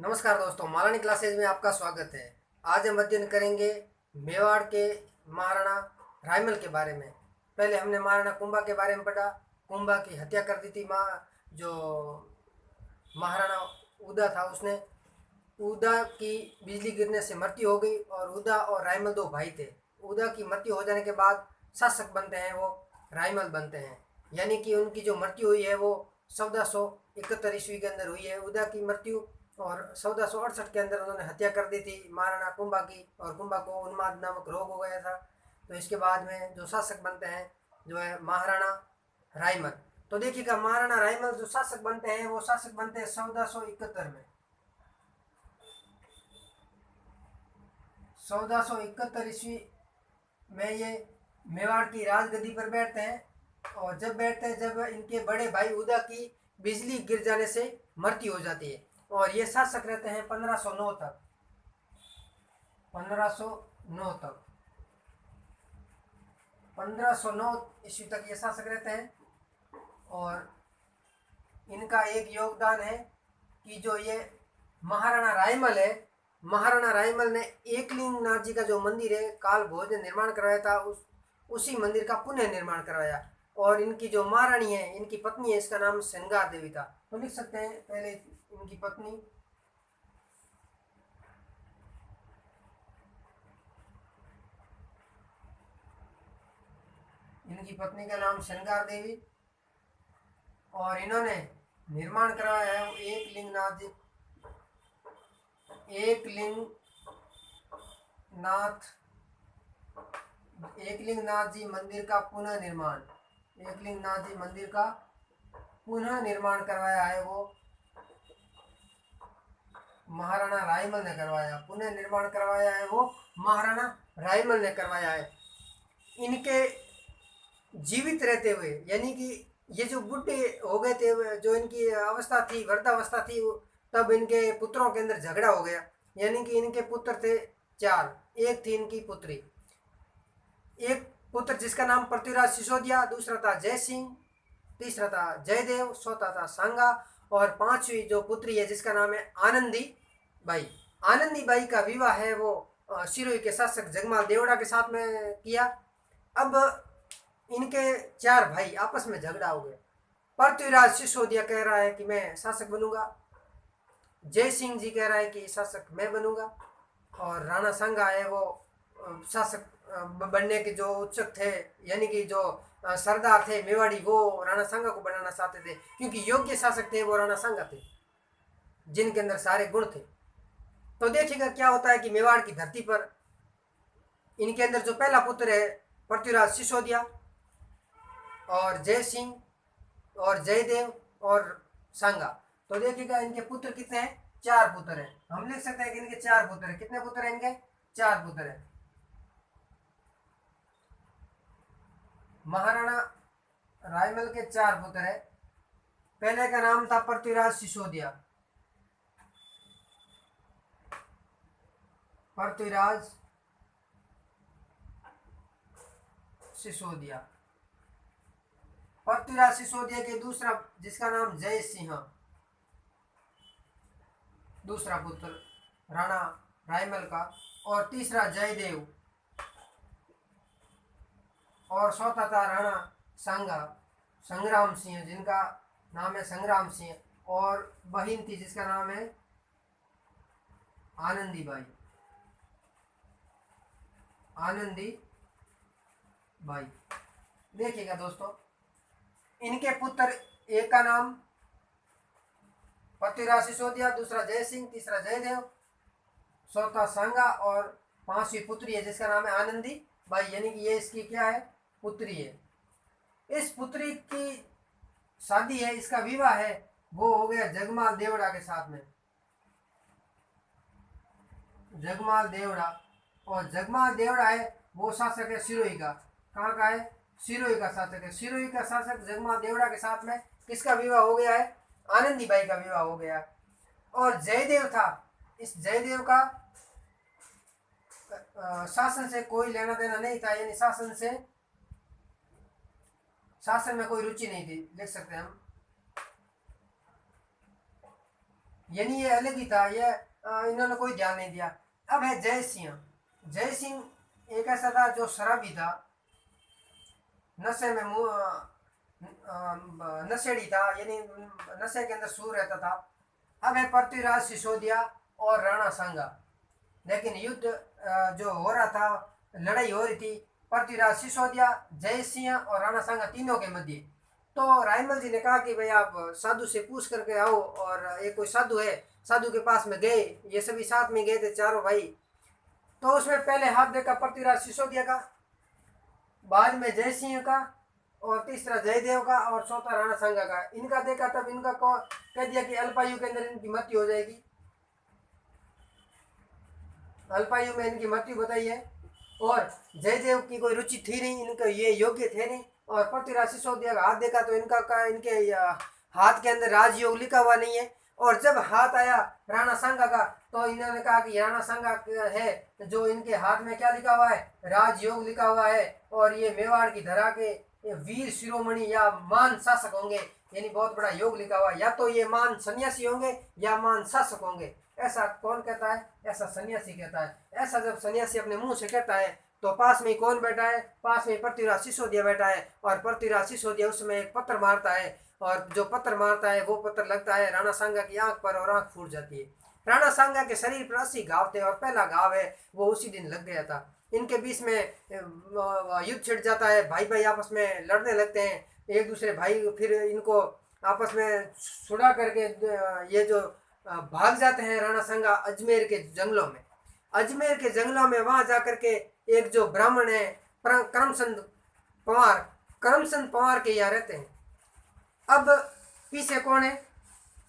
नमस्कार दोस्तों, महारानी क्लासेज में आपका स्वागत है। आज हम अध्ययन करेंगे मेवाड़ के महाराणा रायमल के बारे में। पहले हमने महाराणा कुंभा के बारे में पढ़ा। कुंभा की हत्या कर दी थी जो महाराणा उदा था, उसने। उदा की बिजली गिरने से मृत्यु हो गई और उदा और रायमल दो भाई थे। उदा की मृत्यु हो जाने के बाद शासक बनते हैं वो रायमल बनते हैं, यानी कि उनकी जो मृत्यु हुई है वो 1471 ईस्वी के अंदर हुई है उदा की मृत्यु। और 1468 के अंदर उन्होंने हत्या कर दी थी महाराणा कुंभा की, और कुंभा को उन्माद नामक रोग हो गया था। तो इसके बाद में जो शासक बनते हैं जो है महाराणा रायमल। तो देखिएगा, महाराणा रायमल जो शासक बनते हैं वो शासक बनते हैं 1471 में। 1471 ईस्वी में ये मेवाड़ की राजगद्दी पर बैठते हैं। और जब बैठते हैं जब इनके बड़े भाई उदा की बिजली गिर जाने से मृत्यु हो जाती है, और ये शासक रहते हैं 1509 तक। 1509 तक 1509 ईस्वी तक ये शासक रहते हैं। और इनका एक योगदान है कि जो ये महाराणा रायमल है, महाराणा रायमल ने एकलिंगनाथ जी का जो मंदिर है काल भोज ने निर्माण करवाया था, उसी मंदिर का पुनः निर्माण करवाया। और इनकी जो महारानी है, इनकी पत्नी है, इसका नाम श्रृंगार देवी था। तो लिख सकते हैं पहले इनकी पत्नी, इनकी पत्नी का नाम श्रृंगार देवी। और इन्होंने निर्माण करवाया है एकलिंगनाथ जी मंदिर का पुनः निर्माण। एकलिंगनाथ जी मंदिर का पुनः निर्माण करवाया है वो महाराणा रायमल ने करवाया। पुनः निर्माण करवाया है वो महाराणा रायमल ने करवाया है। इनके जीवित रहते हुए, यानी कि ये जो बुढ़े हो गए थे, जो इनकी अवस्था थी, वृद्धावस्था थी, तब इनके पुत्रों के अंदर झगड़ा हो गया। यानी कि इनके पुत्र थे 4। एक थी इनकी पुत्री, एक पुत्र जिसका नाम पृथ्वीराज सिसोदिया, दूसरा था जय सिंह, तीसरा था जयदेव, चौथा था सांगा, और पांचवी जो पुत्री है जिसका नाम है आनंदी बाई। आनंदी बाई का विवाह है वो सिरोही के शासक जगमाल देवड़ा के साथ में किया। अब इनके 4 भाई आपस में झगड़ा हो गया। पृथ्वीराज सिसोदिया कह रहा है कि मैं शासक बनूंगा, जय सिंह जी कह रहा है कि शासक मैं बनूंगा, और राणा सांगा है वो शासक बनने के जो उत्सुक थे, यानी कि जो सरदार थे मेवाड़ी, वो राणा सांगा को बनाना चाहते थे, क्योंकि योग्य शासक थे वो राणा सांगा थे जिनके अंदर सारे गुण थे। तो देखिएगा क्या होता है कि मेवाड़ की धरती पर इनके अंदर जो पहला पुत्र है पृथ्वीराज सिसोदिया, और जय सिंह, और जयदेव, और सांगा। तो देखिएगा इनके पुत्र कितने हैं? 4 पुत्र हैं। हम लिख सकते हैं कि इनके 4 पुत्र हैं। कितने पुत्र हैं इनके? 4 पुत्र हैं। महाराणा रायमल के 4 पुत्र हैं। पहले का नाम था पृथ्वीराज सिसोदिया। पृथ्वीराज सिसोदिया। पृथ्वीराज सिसोदिया के दूसरा, जिसका नाम जय सिंह, दूसरा पुत्र राणा रायमल का, और तीसरा जयदेव, और चौथा था राणा सांगा संग्राम सिंह, जिनका नाम है संग्राम सिंह, और बहन थी जिसका नाम है आनंदी बाई। आनंदी बाई। देखिएगा दोस्तों, इनके पुत्र, एक का नाम पृथ्वीराज सिसोदिया, दूसरा जय सिंह, तीसरा जयदेव, चौथा सांगा, और 5वीं पुत्री है जिसका नाम है आनंदी बाई, यानी कि ये इसकी क्या है? पुत्री है। इस पुत्री की शादी है, इसका विवाह है वो हो गया जगमाल देवड़ा के साथ में। जगमाल देवड़ा, और जगमाल देवड़ा है वो शासक है सिरोही का। कहाँ का है? सिरोही का शासक है। सिरोही का शासक जगमाल देवड़ा के साथ में किसका विवाह हो गया है? आनंदी बाई का विवाह हो गया। और जयदेव था, इस जयदेव का शासन से कोई लेना देना नहीं था, यानी शासन में कोई रुचि नहीं थी। लिख सकते हैं हम, यानी ये अलग ही था, ये इन्होंने कोई ध्यान नहीं दिया। अब है जय सिंह। जय सिंह एक ऐसा था जो शराबी था, नशे में नशेड़ी था, यानी नशे के अंदर सूर रहता था। अब है पृथ्वीराज सिसोदिया और राणा सांगा। लेकिन युद्ध जो हो रहा था, लड़ाई हो रही थी पृथ्वीराज सिसोदिया, जय सिंह और राणा सांगा तीनों के मध्य। तो रायमल जी ने कहा कि भाई आप साधु से पूछ करके आओ, और एक कोई साधु है, साधु के पास में गए, ये सभी साथ में गए थे चारों भाई। तो उसमें पहले हाथ देखा पृथ्वीराज सिसोदिया का, बाद में जय सिंह का, और तीसरा जयदेव का, और चौथा राणा सांगा का। इनका देखा तब इनका कह दिया कि अल्पायु के अंदर इनकी मृत्यु हो जाएगी, अल्पायु में इनकी मृत्यु बताई है। और जयदेव की कोई रुचि थी नहीं, इनका ये योग्य थे नहीं। और पृथ्वीराज सिसोदिया का हाथ देखा तो इनके हाथ के अंदर राजयोग लिखा हुआ नहीं है। और जब हाथ आया राणा सांगा का, तो इन्होंने कहा कि राणा सांगा है जो इनके हाथ में क्या लिखा हुआ है, राजयोग लिखा हुआ है, और ये मेवाड़ की धरा के ये वीर शिरोमणि या मान शासक होंगे, यानी बहुत बड़ा योग लिखा हुआ है। या तो ये मान सन्यासी होंगे या मान शासक होंगे। ऐसा कौन कहता है? ऐसा सन्यासी कहता है। ऐसा जब सन्यासी अपने मुंह से कहता है, तो पास में कौन बैठा है? पास में पृथ्वीराज सिसोदिया बैठा है। और पृथ्वीराज सिसोदिया उसमें एक पत्थर मारता है, और जो पत्थर मारता है वो पत्थर लगता है राणा सांगा की आंख पर, और आंख फूट जाती है। राणा सांगा के शरीर पर 80 घाव थे, और पहला घाव है वो उसी दिन लग गया था। इनके बीच में युद्ध छिड़ जाता है, भाई भाई आपस में लड़ने लगते हैं एक दूसरे भाई। फिर इनको आपस में छुड़ा करके ये जो भाग जाते हैं राणा सांगा अजमेर के जंगलों में। अजमेर के जंगलों में वहां जाकर के एक जो ब्राह्मण है करमचंद पवार, करमचंद पवार के यहाँ रहते हैं। अब पीछे कौन है?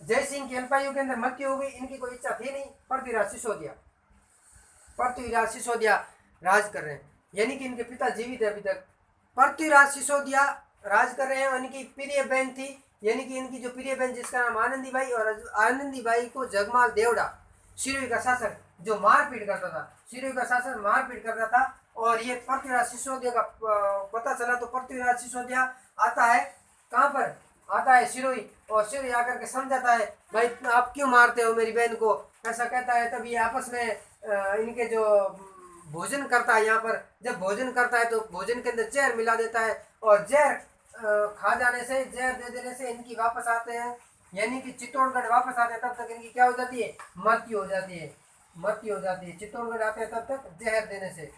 जय सिंह की अल्पायु के अंदर मृत्यु हो गई, इनकी कोई इच्छा थी नहीं। पृथ्वीराज सिसोदिया, पृथ्वीराज सिसोदिया राज कर रहे हैं, यानी कि इनके पिता जीवित है अभी तक। पृथ्वीराज सिसोदिया राज कर रहे हैं। इनकी प्रिय बहन थी, यानी कि इनकी जो प्रिय बहन जिसका नाम आनंदी बाई, और आनंदी बाई को जगमाल देवड़ा, सिरोही का शासक, जो मारपीट करता था, सिरोही का शासक मारपीट करता था। और ये पृथ्वीराज सिसोदिया का पता चला, तो पृथ्वीराज सिसोदिया आता है कहाँ पर? आता है सिरोही। और सिरोही आकर के समझाता है, भाई आप क्यों मारते हो मेरी बहन को? ऐसा कहता है। तब ये आपस में इनके जो भोजन करता है यहाँ पर, जब भोजन करता है तो भोजन के अंदर जहर मिला देता है, और जहर खा जाने से, जहर दे देने से इनकी वापस आते हैं, यानी कि चित्तौड़गढ़ वापस आते हैं, तब तक इनकी क्या हो जाती है? मृत्यु हो जाती है, मृत्यु हो जाती है। चित्तौड़गढ़ आते हैं तब तक जहर देने से,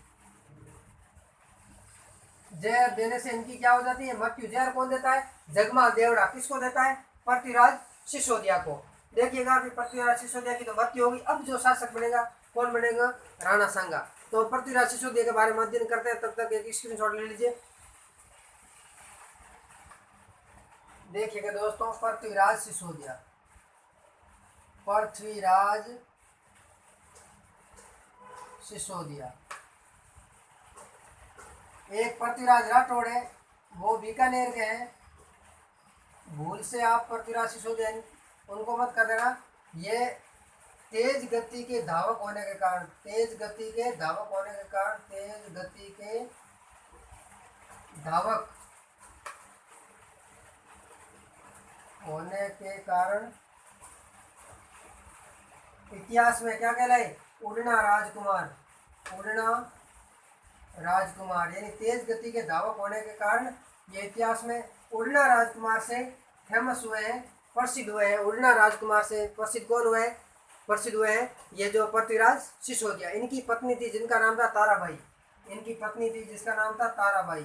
जहर देने से इनकी क्या हो जाती है? मृत्यु। जहर कौन देता है? जगमाल देवड़ा। किसको देता है? पृथ्वीराज सिसोदिया को। देखिएगा कि पृथ्वीराज सिसोदिया की तो मृत्यु होगी। अब जो शासक बनेगा कौन बनेगा? राणा सांगा। तो पृथ्वीराज सिसोदिया के बारे में अध्ययन करते हैं, तब तक एक स्क्रीनशॉट ले लीजिए। देखिएगा दोस्तों, पृथ्वीराज सिसोदिया, पृथ्वीराज सिसोदिया। एक पृथ्वीराज राठौड़ है, वो बीकानेर के हैं। भूल से आप पृथ्वीराज सिसोदिया उनको मत कर देना। ये तेज गति के धावक होने के कारण, तेज गति के धावक होने के कारण, तेज गति के धावक होने के कारण इतिहास में क्या कहलाए? उड़ना राजकुमार, उड़ना राजकुमार। यानी तेज गति के धावक होने के कारण ये इतिहास में उड़ना राजकुमार से फेमस हुए हैं, प्रसिद्ध हुए हैं। उड़ना राजकुमार से प्रसिद्ध कौन हुए हैं? प्रसिद्ध हुए हैं ये जो पृथ्वीराज सिसोदिया। इनकी पत्नी थी जिनका नाम था ताराबाई, इनकी पत्नी थी जिसका नाम था ताराबाई,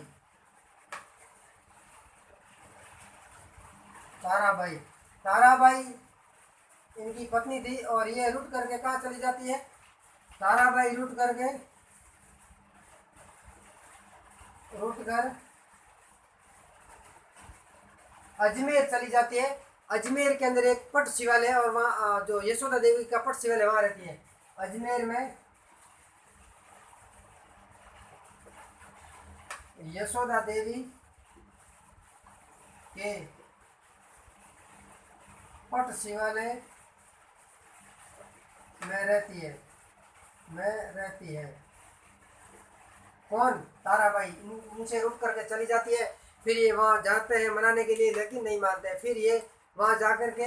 ताराबाई, ताराबाई इनकी पत्नी थी। और ये रुट करके कहाँ चली जाती है? ताराबाई रुट कर अजमेर चली जाती है। अजमेर के अंदर एक पट शिवालय है, और वहाँ जो यशोदा देवी का पट शिवालय वहाँ रहती है अजमेर में। यशोदा देवी के पट शिवालय में रहती है, कौन? ताराबाई। इनसे रुक करके चली जाती है। फिर ये वहाँ जाते हैं मनाने के लिए, लेकिन नहीं मानते हैं। फिर ये वहाँ जा कर के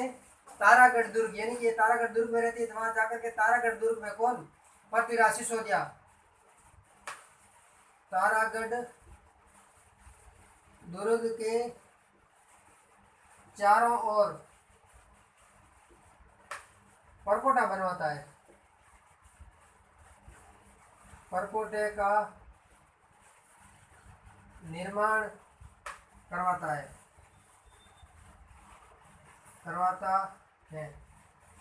तारागढ़ दुर्ग, यानी ये तारागढ़ दुर्ग में रहती है, तो वहां जाकर के तारागढ़ दुर्ग में कौन, पृथ्वीराज सिसोदिया, तारागढ़ दुर्ग के चारों ओर परकोटा बनवाता है, परकोटे का निर्माण करवाता है,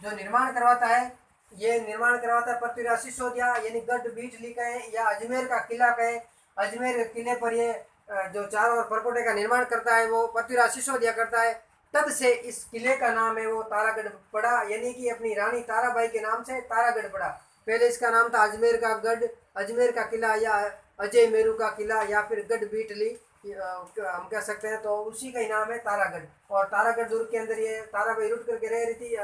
जो निर्माण करवाता है, ये निर्माण करवाता है पृथ्वीराज सिसोदिया, यानी गढ़ बीटली कहें या अजमेर का किला कहें। अजमेर के किले पर ये जो चारों ओर परकोटे का निर्माण करता है वो पृथ्वीराज सिसोदिया करता है। तब से इस किले का नाम है वो तारागढ़ पड़ा, यानी कि अपनी रानी ताराबाई के नाम से तारागढ़ पड़ा। पहले इसका नाम था अजमेर का गढ़, अजमेर का किला या अजय मेरू का किला या फिर गढ़ बीटली हम कह सकते हैं, तो उसी का ही नाम है तारागढ़। और तारागढ़ दुर्ग के अंदर ये ताराबाई रुक करके रह रही थी।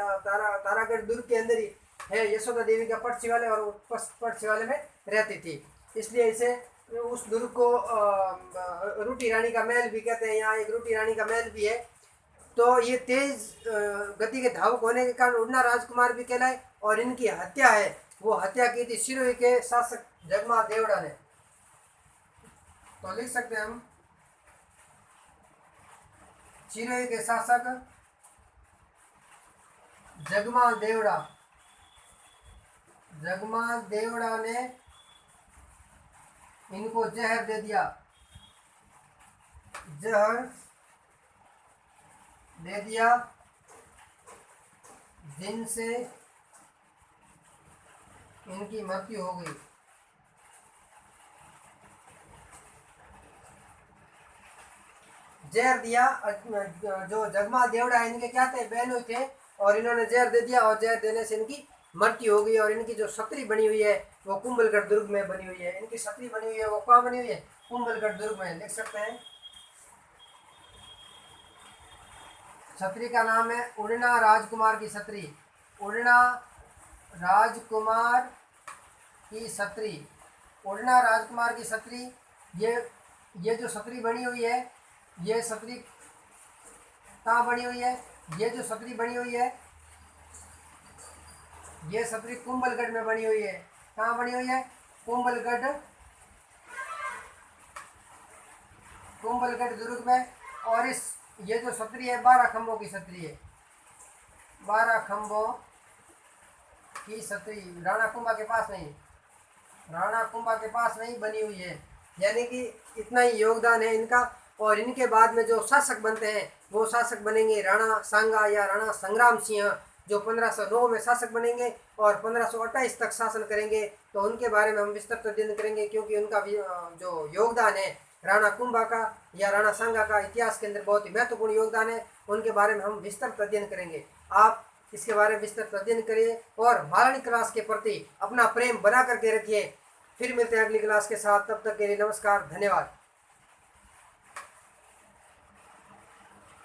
तारागढ़ दुर्ग के अंदर ही है यशोदा देवी का पट शिवालय, और पट शिवालय में रहती थी, इसलिए इसे उस दुर्ग को रूटी रानी का महल भी कहते हैं। यहाँ एक रूटी रानी का महल भी है। तो ये तेज गति के धावक होने के कारण उड़ना राजकुमार भी कहलाए। और इनकी हत्या है वो हत्या की थी सिरोही के शासक जगमा देवड़ा ने। तो लिख सकते हैं हम, सिरोही के शासक जगमा देवड़ा ने इनको जहर दे दिया, जिनसे इनकी मृत्यु हो गई। जहर दिया, जो जगमा देवड़ा है इनके क्या थे, बहनों थे, और इन्होंने जहर दे दिया और जहर देने से इनकी मृत्यु हो गई। और इनकी जो छतरी बनी हुई है वो कुंभलगढ़ दुर्ग में बनी हुई है। इनकी छतरी बनी हुई है वो कहाँ बनी हुई है, कुंभलगढ़ दुर्ग में। लिख सकते हैं, छतरी का नाम है उड़ना राजकुमार की छतरी, उड़ना राजकुमार की छतरी, उड़ना राजकुमार की छतरी। ये जो छतरी बनी हुई है, ये छतरी कहाँ बनी हुई है, ये जो छतरी बनी हुई है ये छतरी कुंभलगढ़ में बनी हुई है। कहाँ बनी हुई है, कुंभलगढ़ दुर्ग में। और ये जो छतरी है 12 खंभों की छतरी है, 12 खंभों की छतरी। राणा कुंभा के पास नहीं बनी हुई है, यानी कि इतना ही योगदान है इनका। और इनके बाद में जो शासक बनते हैं वो शासक बनेंगे राणा सांगा या राणा संग्राम सिंह, जो 1509 में शासक बनेंगे और 1528 तक शासन करेंगे। तो उनके बारे में हम विस्तृत अध्ययन करेंगे, क्योंकि उनका भी जो योगदान है राणा कुंभा का या राणा सांगा का इतिहास के अंदर बहुत ही महत्वपूर्ण योगदान है। उनके बारे में हम विस्तृत अध्ययन करेंगे। आप इसके बारे में विस्तृत अध्ययन करिए और महारानी क्लास के प्रति अपना प्रेम बना करके रखिए। फिर मिलते हैं अगली क्लास के साथ, तब तक के लिए नमस्कार, धन्यवाद।